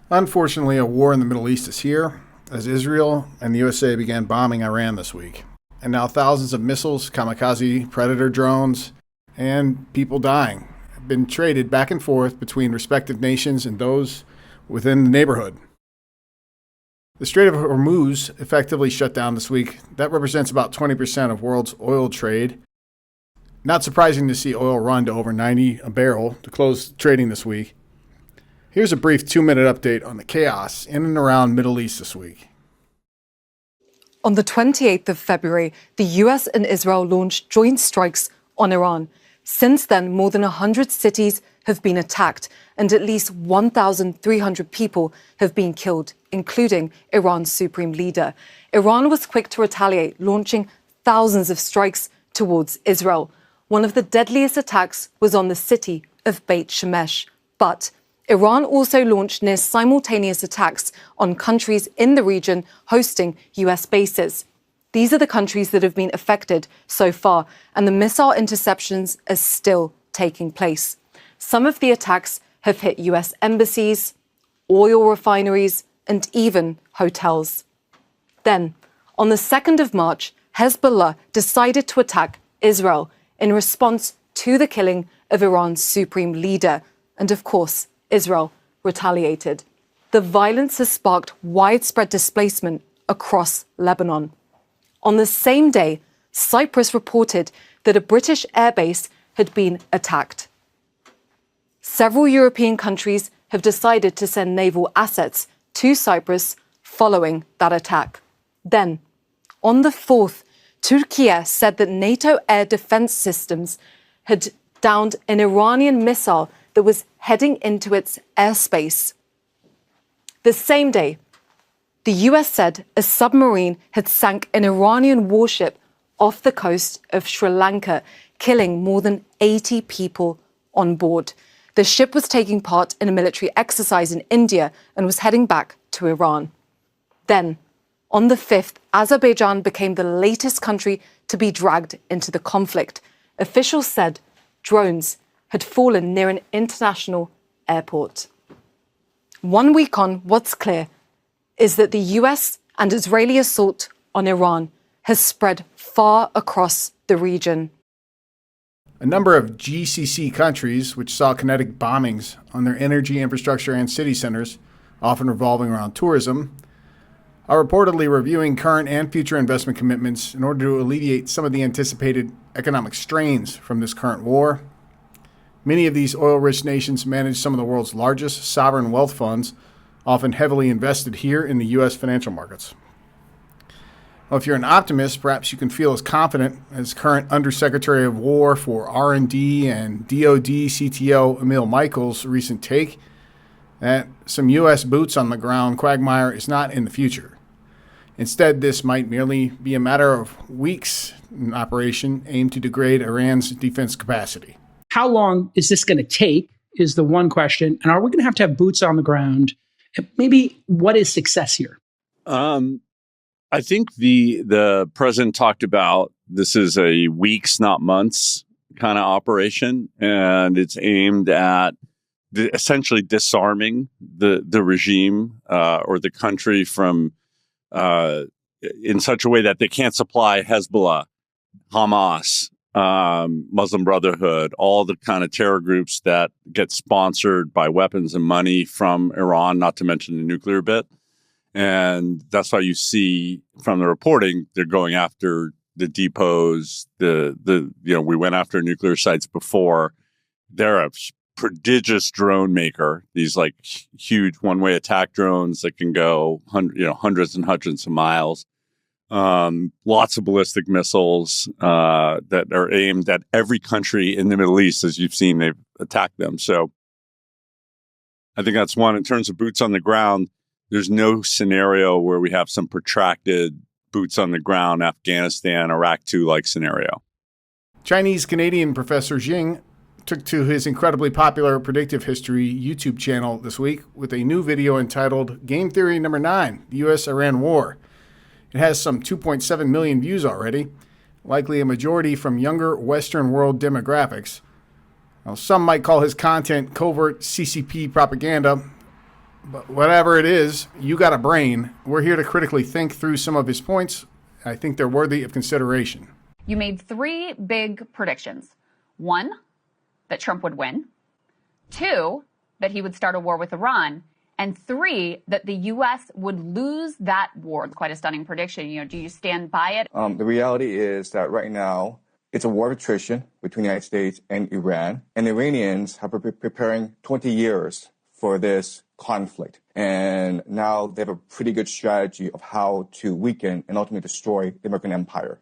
Unfortunately, a war in the Middle East is here, as Israel and the USA began bombing Iran this week. And now thousands of missiles, kamikaze, predator drones, and people dying have been traded back and forth between respective nations and those within the neighborhood. The Strait of Hormuz effectively shut down this week. That represents about 20% of world's oil trade. Not surprising to see oil run to over 90 a barrel to close trading this week. Here's a brief 2-minute update on the chaos in and around Middle East this week. On the 28th of February, the US and Israel launched joint strikes on Iran. Since then, more than 100 cities have been attacked and at least 1,300 people have been killed, including Iran's supreme leader. Iran was quick to retaliate, launching thousands of strikes towards Israel. One of the deadliest attacks was on the city of Beit Shemesh. But Iran also launched near simultaneous attacks on countries in the region hosting US bases. These are the countries that have been affected so far, and the missile interceptions are still taking place. Some of the attacks have hit US embassies, oil refineries, and even hotels. Then, on the 2nd of March, Hezbollah decided to attack Israel in response to the killing of Iran's supreme leader. And of course, Israel retaliated. The violence has sparked widespread displacement across Lebanon. On the same day, Cyprus reported that a British airbase had been attacked. Several European countries have decided to send naval assets to Cyprus following that attack. Then, on the 4th, Turkey said that NATO air defense systems had downed an Iranian missile that was heading into its airspace. The same day, the US said a submarine had sank an Iranian warship off the coast of Sri Lanka, killing more than 80 people on board. The ship was taking part in a military exercise in India and was heading back to Iran. Then, on the 5th, Azerbaijan became the latest country to be dragged into the conflict. Officials said drones had fallen near an international airport. 1 week on, what's clear is that the US and Israeli assault on Iran has spread far across the region. A number of GCC countries, which saw kinetic bombings on their energy infrastructure and city centers, often revolving around tourism, are reportedly reviewing current and future investment commitments in order to alleviate some of the anticipated economic strains from this current war. Many of these oil-rich nations manage some of the world's largest sovereign wealth funds, often heavily invested here in the U.S. financial markets. Well, if you're an optimist, perhaps you can feel as confident as current Undersecretary of War for R&D and DoD CTO Emil Michael's recent take that some U.S. boots-on-the-ground quagmire is not in the future. Instead, this might merely be a matter of weeks in operation aimed to degrade Iran's defense capacity. How long is this going to take is the one question. And are we going to have boots on the ground? And maybe what is success here? I think the president talked about this is a weeks, not months kind of operation. And it's aimed at essentially disarming the regime or the country from in such a way that they can't supply Hezbollah, Hamas, Muslim Brotherhood, all the kind of terror groups that get sponsored by weapons and money from Iran, not to mention the nuclear bit. And that's why you see from the reporting, they're going after the depots, we went after nuclear sites before. They're a prodigious drone maker, these like huge one-way attack drones that can go hundreds and hundreds of miles. lots of ballistic missiles that are aimed at every country in the Middle East. As you've seen, they've attacked them. So I think that's one. In terms of boots on the ground, there's no scenario where we have some protracted boots on the ground, Afghanistan, Iraq 2-like scenario. Chinese-Canadian Professor Jing took to his incredibly popular Predictive History YouTube channel this week with a new video entitled Game Theory Number 9, the U.S.-Iran War. It has some 2.7 million views already, likely a majority from younger Western world demographics. Now, some might call his content covert CCP propaganda, but whatever it is, you got a brain. We're here to critically think through some of his points. I think they're worthy of consideration. You made 3 big predictions. 1, that Trump would win. 2, that he would start a war with Iran. And 3, that the U.S. would lose that war. It's quite a stunning prediction. Do you stand by it? The reality is that right now, it's a war of attrition between the United States and Iran. And the Iranians have been preparing 20 years for this conflict. And now they have a pretty good strategy of how to weaken and ultimately destroy the American empire.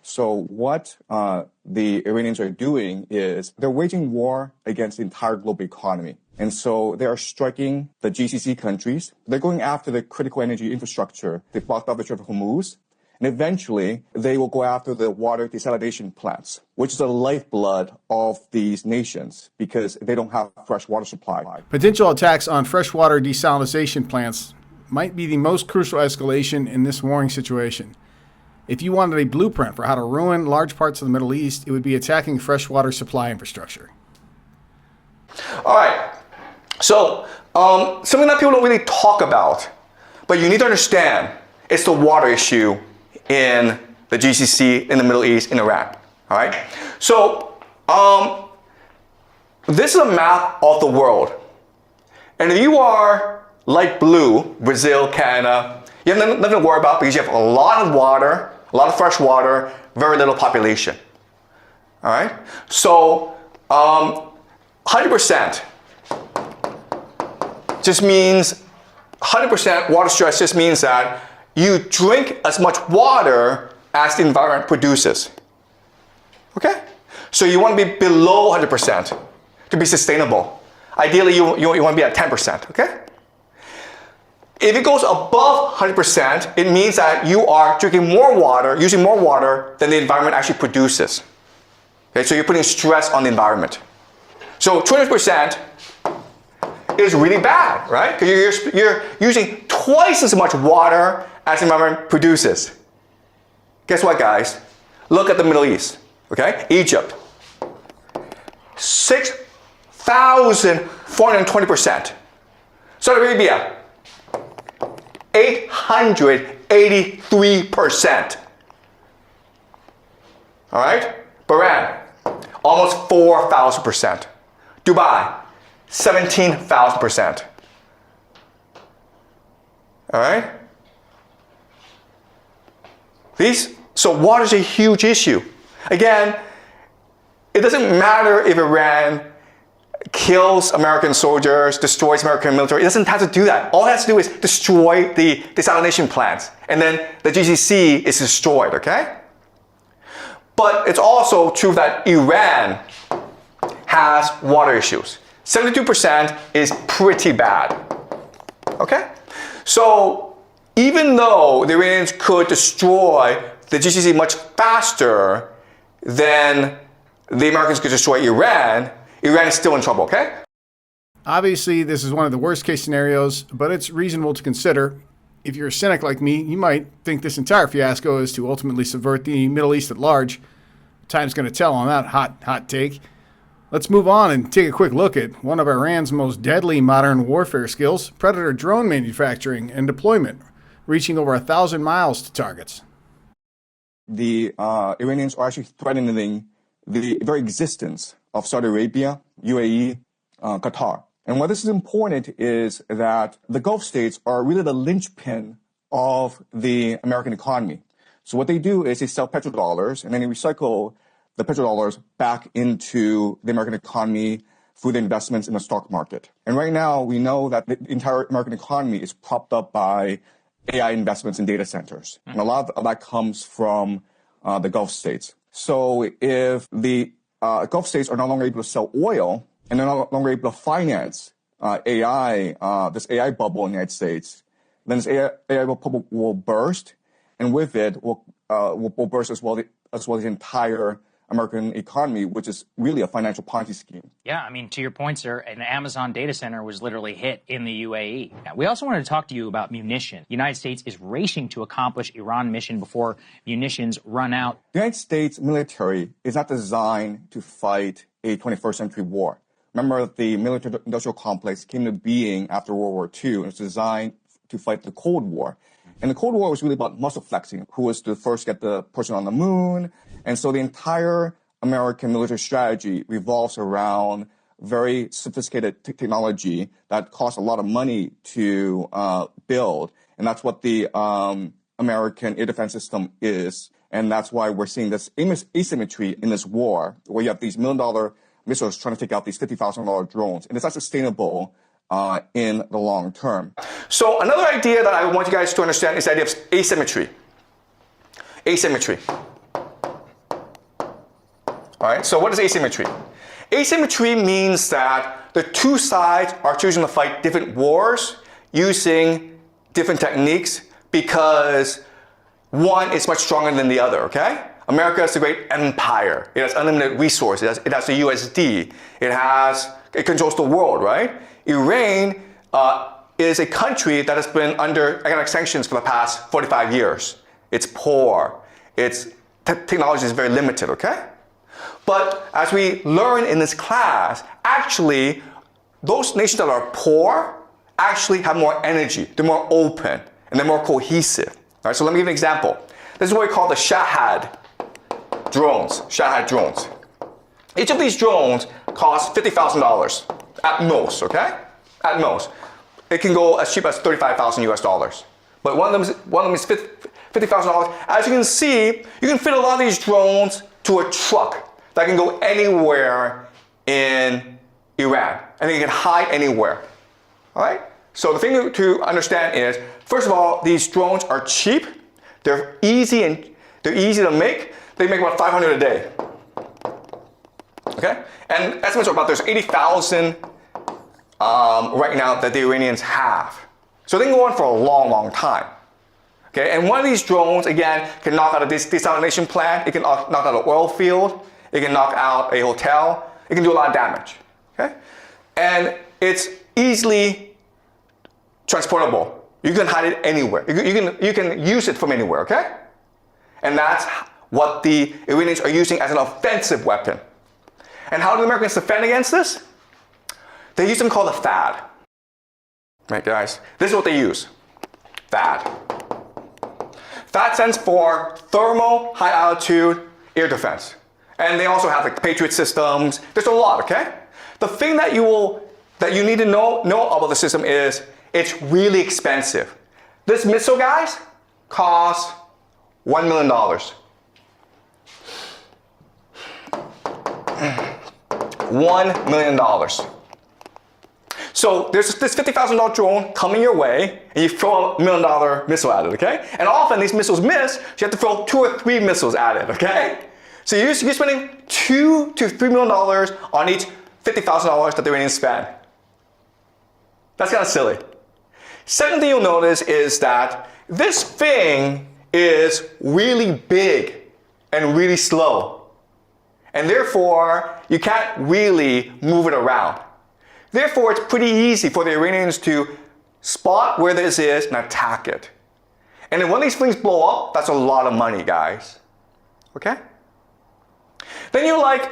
So what the Iranians are doing is they're waging war against the entire global economy. And so they are striking the GCC countries. They're going after the critical energy infrastructure. They blocked off the Strait of Hormuz. And eventually, they will go after the water desalination plants, which is the lifeblood of these nations because they don't have fresh water supply. Potential attacks on freshwater desalination plants might be the most crucial escalation in this warring situation. If you wanted a blueprint for how to ruin large parts of the Middle East, it would be attacking freshwater supply infrastructure. All right. So something that people don't really talk about, but you need to understand, it's the water issue in the GCC, in the Middle East, in Iraq. All right. So this is a map of the world. And if you are light blue, Brazil, Canada, you have nothing to worry about because you have a lot of water, a lot of fresh water, very little population. All right. So 100% just means 100% water stress just means that you drink as much water as the environment produces. Okay? So you want to be below 100% to be sustainable. Ideally, you want to be at 10%. Okay? If it goes above 100%, it means that you are drinking more water, using more water than the environment actually produces. Okay? So you're putting stress on the environment. So 200% is really bad, right? Because you're using twice as much water as the environment produces. Guess what, guys? Look at the Middle East, okay? Egypt, 6,420%. Saudi Arabia, 883%. All right? Bahrain, almost 4,000%. Dubai, 17,000%. All right? So water is a huge issue. Again, it doesn't matter if Iran kills American soldiers, destroys American military. It doesn't have to do that. All it has to do is destroy the desalination plants. And then the GCC is destroyed, okay? But it's also true that Iran has water issues. 72% is pretty bad, okay? So even though the Iranians could destroy the GCC much faster than the Americans could destroy Iran, Iran is still in trouble, okay? Obviously, this is one of the worst case scenarios, but it's reasonable to consider. If you're a cynic like me, you might think this entire fiasco is to ultimately subvert the Middle East at large. Time's going to tell on that hot take. Let's move on and take a quick look at one of Iran's most deadly modern warfare skills, Predator drone manufacturing and deployment, reaching over 1,000 miles to targets. The Iranians are actually threatening the very existence of Saudi Arabia, UAE, Qatar. And why this is important is that the Gulf states are really the linchpin of the American economy. So what they do is they sell petrodollars and then they recycle the petrodollars back into the American economy through the investments in the stock market. And right now we know that the entire American economy is propped up by AI investments in data centers. And a lot of that comes from the Gulf states. So if the Gulf states are no longer able to sell oil and they're no longer able to finance AI, this AI bubble in the United States, then this AI bubble will burst, and with it will burst as well as the entire American economy, which is really a financial Ponzi scheme. Yeah, I mean, to your point, sir, an Amazon data center was literally hit in the UAE. Now, we also wanted to talk to you about munitions. The United States is racing to accomplish Iran mission before munitions run out. The United States military is not designed to fight a 21st century war. Remember, the military-industrial complex came into being after World War II, and it was designed to fight the Cold War. And the Cold War was really about muscle flexing, who was to first get the person on the moon. And so the entire American military strategy revolves around very sophisticated technology that costs a lot of money to build. And that's what the American air defense system is. And that's why we're seeing this asymmetry in this war, where you have these $1 million missiles trying to take out these $50,000 drones. And it's not sustainable in the long term. So another idea that I want you guys to understand is the idea of asymmetry. Asymmetry. All right, so what is asymmetry? Asymmetry means that the two sides are choosing to fight different wars using different techniques because one is much stronger than the other, okay? America is a great empire. It has unlimited resources. It has the USD. It controls the world, right? Iran is a country that has been under economic sanctions for the past 45 years. It's poor. Its technology is very limited, okay? But as we learn in this class, actually, those nations that are poor actually have more energy. They're more open, and they're more cohesive. All right, so let me give an example. This is what we call the Shahad drones. Shahad drones. Each of these drones costs $50,000 at most, okay? At most. It can go as cheap as $35,000 US. But one of them is $50,000. As you can see, you can fit a lot of these drones to a truck that can go anywhere in Iran, and they can hide anywhere. All right? So the thing to understand is, first of all, these drones are cheap. They're easy to make. They make about 500 a day. Okay? And estimates are about there's 80,000 right now that the Iranians have. So they can go on for a long, long time. Okay? And one of these drones, again, can knock out a desalination plant. It can knock out an oil field. It can knock out a hotel. It can do a lot of damage. Okay? And it's easily transportable. You can hide it anywhere. You can use it from anywhere, okay? And that's what the Iranians are using as an offensive weapon. And how do the Americans defend against this? They use something called a THAAD. Right, guys? This is what they use. THAAD. THAAD stands for Thermal High Altitude Air Defense. And they also have like Patriot systems. There's a lot, okay? The thing that you need to know about the system is it's really expensive. This missile, guys, costs $1 million. $1 million. So there's this $50,000 drone coming your way, and you throw a $1 million missile at it, okay? And often these missiles miss, so you have to throw 2 or 3 missiles at it, okay? So you're spending $2 to $3 million on each $50,000 that the Iranians spend. That's kind of silly. Second thing you'll notice is that this thing is really big and really slow. And therefore, you can't really move it around. Therefore, it's pretty easy for the Iranians to spot where this is and attack it. And then when these things blow up, that's a lot of money, guys. Okay? Then you're like,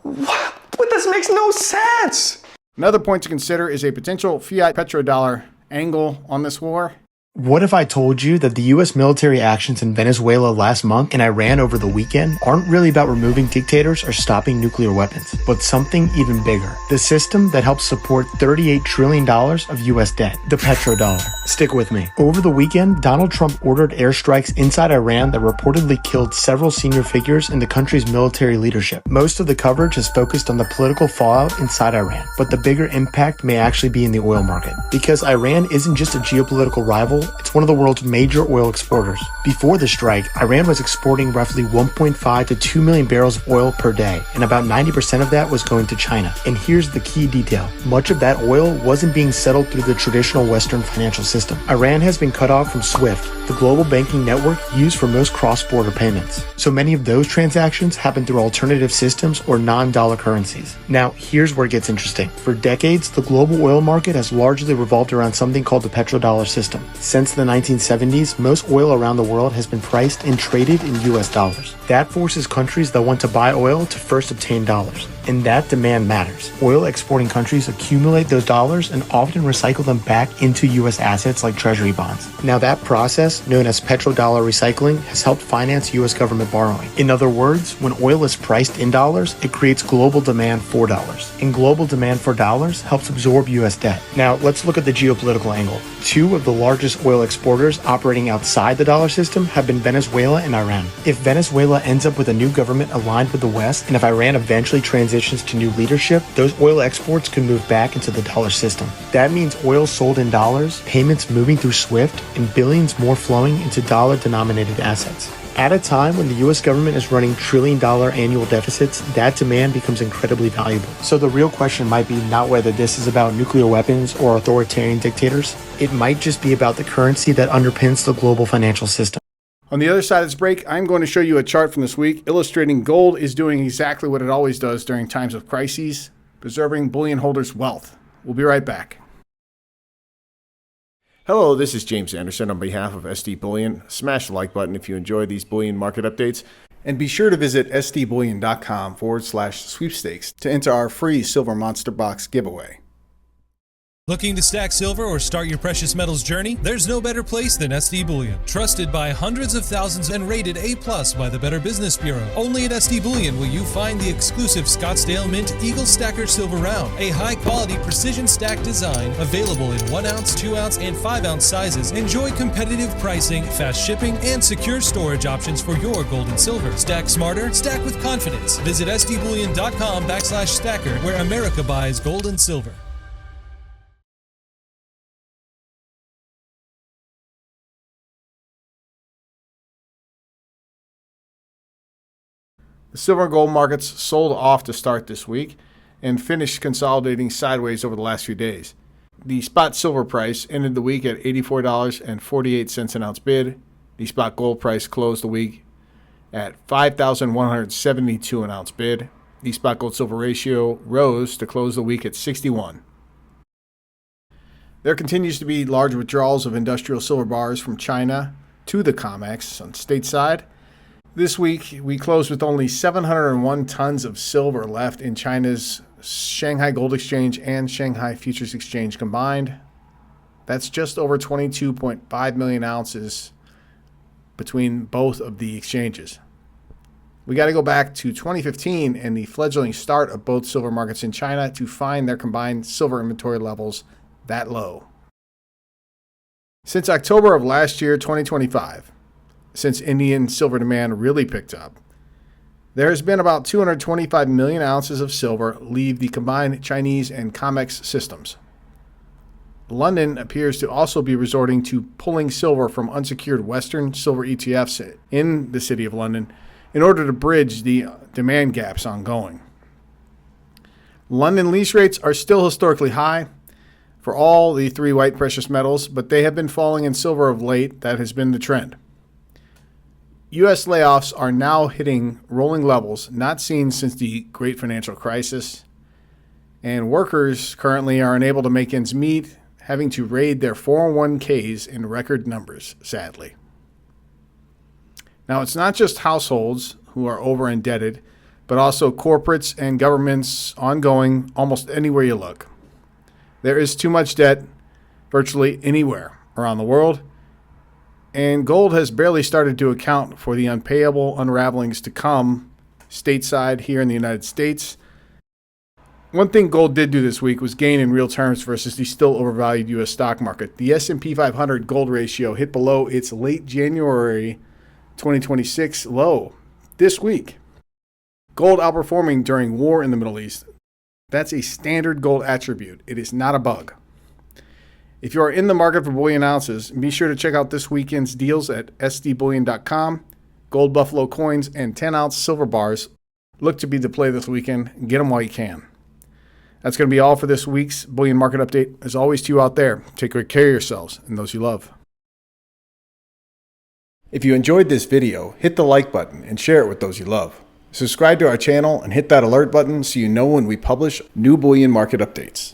what? But this makes no sense. Another point to consider is a potential fiat petrodollar angle on this war. What if I told you that the U.S. military actions in Venezuela last month and Iran over the weekend aren't really about removing dictators or stopping nuclear weapons, but something even bigger? The system that helps support $38 trillion of U.S. debt, the petrodollar. Stick with me. Over the weekend, Donald Trump ordered airstrikes inside Iran that reportedly killed several senior figures in the country's military leadership. Most of the coverage is focused on the political fallout inside Iran, but the bigger impact may actually be in the oil market. Because Iran isn't just a geopolitical rival, whole, it's one of the world's major oil exporters. Before the strike, Iran was exporting roughly 1.5 to 2 million barrels of oil per day, and about 90% of that was going to China. And here's the key detail. Much of that oil wasn't being settled through the traditional Western financial system. Iran has been cut off from SWIFT, the global banking network used for most cross-border payments. So many of those transactions happen through alternative systems or non-dollar currencies. Now, here's where it gets interesting. For decades, the global oil market has largely revolved around something called the Petrodollar system. Since the 1970s, most oil around the world has been priced and traded in US dollars. That forces countries that want to buy oil to first obtain dollars. And that demand matters. Oil exporting countries accumulate those dollars and often recycle them back into US assets like treasury bonds. Now that process, known as petrodollar recycling, has helped finance US government borrowing. In other words, when oil is priced in dollars, it creates global demand for dollars. And global demand for dollars helps absorb US debt. Now let's look at the geopolitical angle. Two of the largest oil exporters operating outside the dollar system have been Venezuela and Iran. If Venezuela ends up with a new government aligned with the West, and if Iran eventually transitions to new leadership, those oil exports can move back into the dollar system. That means oil sold in dollars, payments moving through SWIFT, and billions more flowing into dollar-denominated assets. At a time when the US government is running trillion-dollar annual deficits, that demand becomes incredibly valuable. So the real question might be not whether this is about nuclear weapons or authoritarian dictators. It might just be about the currency that underpins the global financial system. On the other side of this break, I'm going to show you a chart from this week illustrating gold is doing exactly what it always does during times of crises, preserving bullion holders' wealth. We'll be right back. Hello, this is James Anderson on behalf of SD Bullion. Smash the like button if you enjoy these bullion market updates. And be sure to visit sdbullion.com/sweepstakes to enter our free Silver Monster Box giveaway. Looking to stack silver or start your precious metals journey? There's no better place than SD Bullion. Trusted by hundreds of thousands and rated A+ by the Better Business Bureau. Only at SD Bullion will you find the exclusive Scottsdale Mint Eagle Stacker Silver Round, a high-quality precision stack design available in 1 ounce, 2 ounce, and 5 ounce sizes. Enjoy competitive pricing, fast shipping, and secure storage options for your gold and silver. Stack smarter, stack with confidence. Visit sdbullion.com/stacker, where America buys gold and silver. The silver and gold markets sold off to start this week and finished consolidating sideways over the last few days. The spot silver price ended the week at $84.48 an ounce bid. The spot gold price closed the week at $5,172 an ounce bid. The spot gold silver ratio rose to close the week at 61. There continues to be large withdrawals of industrial silver bars from China to the COMEX on stateside. This week, we closed with only 701 tons of silver left in China's Shanghai Gold Exchange and Shanghai Futures Exchange combined. That's just over 22.5 million ounces between both of the exchanges. We got to go back to 2015 and the fledgling start of both silver markets in China to find their combined silver inventory levels that low. Since October of last year, 2025, since Indian silver demand really picked up, there has been about 225 million ounces of silver leave the combined Chinese and COMEX systems. London appears to also be resorting to pulling silver from unsecured Western silver ETFs in the City of London in order to bridge the demand gaps ongoing. London lease rates are still historically high for all the three white precious metals, but they have been falling in silver of late. That has been the trend. U.S. layoffs are now hitting rolling levels not seen since the Great Financial Crisis, and workers currently are unable to make ends meet, having to raid their 401ks in record numbers, sadly. Now, it's not just households who are over-indebted, but also corporates and governments ongoing almost anywhere you look. There is too much debt virtually anywhere around the world, and gold has barely started to account for the unpayable unravelings to come stateside here in the United States. One thing gold did do this week was gain in real terms versus the still overvalued U.S. stock market. The S&P 500 gold ratio hit below its late January 2026 low this week. Gold outperforming during war in the Middle East. That's a standard gold attribute. It is not a bug. If you are in the market for bullion ounces, be sure to check out this weekend's deals at sdbullion.com. Gold Buffalo coins and 10-ounce silver bars look to be the play this weekend. Get them while you can. That's going to be all for this week's Bullion Market Update. As always to you out there, take great care of yourselves and those you love. If you enjoyed this video, hit the like button and share it with those you love. Subscribe to our channel and hit that alert button so you know when we publish new bullion market updates.